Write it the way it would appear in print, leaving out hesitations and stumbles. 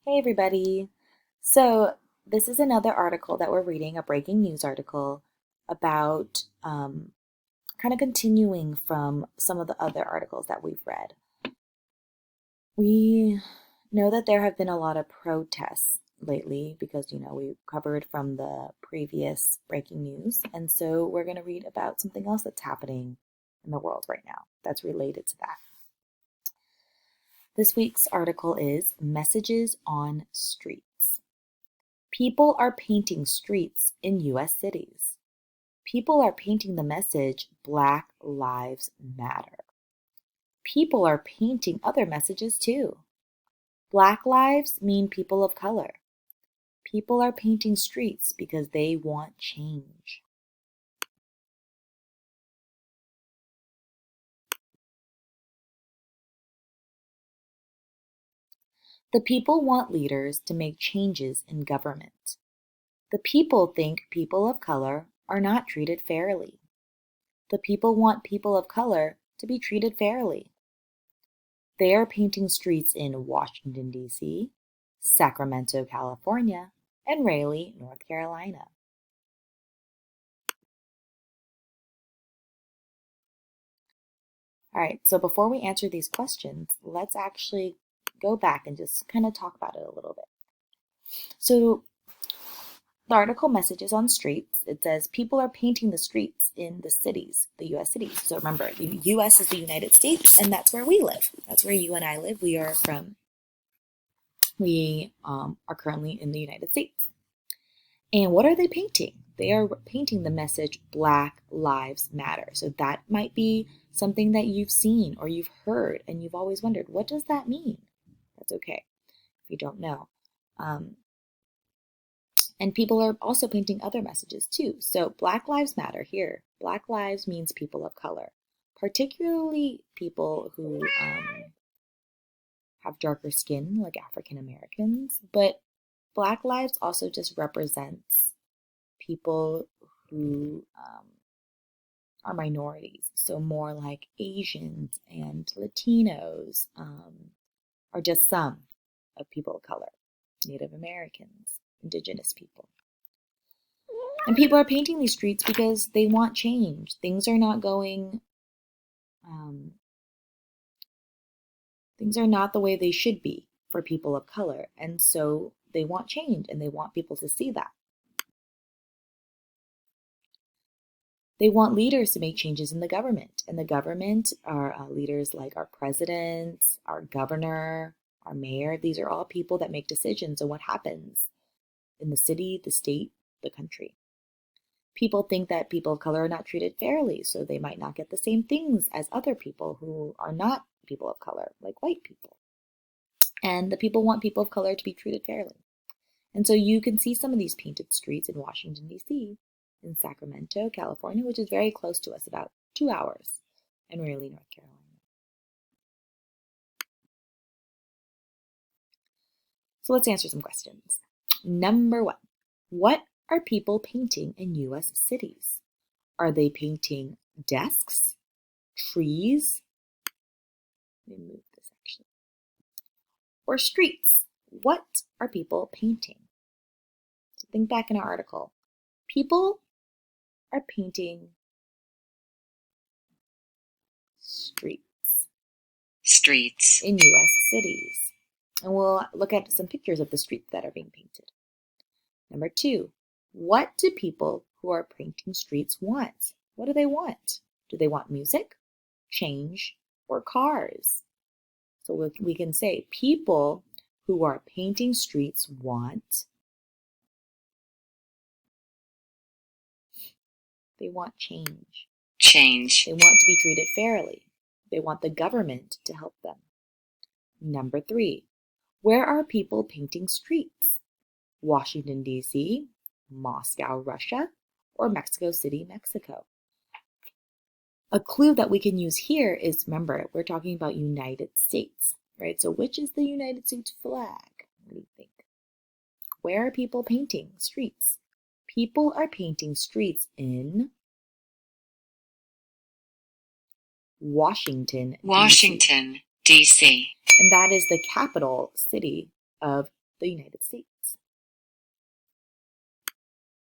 Hey everybody. So this is another article that we're reading, a breaking news article about kind of continuing from some of the other articles that we've read. We know that there have been a lot of protests lately because, we covered from the previous breaking news. And so we're going to read about something else that's happening in the world right now that's related to that. This week's article is Messages on Streets. People are painting streets in US cities. People are painting the message Black Lives Matter. People are painting other messages too. Black lives mean people of color. People are painting streets because they want change. The people want leaders to make changes in government. The people think people of color are not treated fairly. The people want people of color to be treated fairly. They are painting streets in Washington, D.C., Sacramento, California, and Raleigh, North Carolina. All right, so before we answer these questions, let's actually go back and just kind of talk about it a little bit. So, the article Messages on Streets, it says people are painting the streets in the cities, the US cities. So remember, the US is the United States, and that's where we live. That's where you and I live. We are currently in the United States. And what are they painting? They are painting the message Black Lives Matter. So that might be something that you've seen or you've heard and you've always wondered, what does that mean? That's okay if you don't know. And people are also painting other messages too. So Black Lives Matter here. Black lives means people of color, particularly people who have darker skin, like African Americans. But Black lives also just represents people who are minorities, so more like Asians and Latinos, are just some of people of color, Native Americans, Indigenous people. And people are painting these streets because they want change. Things are not the way they should be for people of color, and so they want change and they want people to see that. They want leaders to make changes in the government. And the government are leaders like our president, our governor, our mayor. These are all people that make decisions on what happens in the city, the state, the country. People think that people of color are not treated fairly, so they might not get the same things as other people who are not people of color, like white people. And the people want people of color to be treated fairly. And so you can see some of these painted streets in Washington, D.C., in Sacramento, California, which is very close to us, about 2 hours, and Raleigh, North Carolina. So let's answer some questions. Number one, what are people painting in U.S. cities? Are they painting desks, trees? Let me move this actually. Or streets? What are people painting? So think back in our article. People are painting streets in US cities. And we'll look at some pictures of the streets that are being painted. Number two, what do people who are painting streets want? What do they want? Do they want music, change, or cars? So we can say people who are painting streets they want change. They want to be treated fairly. They want the government to help them. Number three, where are people painting streets? Washington, D.C., Moscow, Russia, or Mexico City, Mexico? A clue that we can use here is, remember, we're talking about United States, right? So which is the United States flag? What do you think? Where are people painting streets? People are painting streets in Washington, D.C. And that is the capital city of the United States.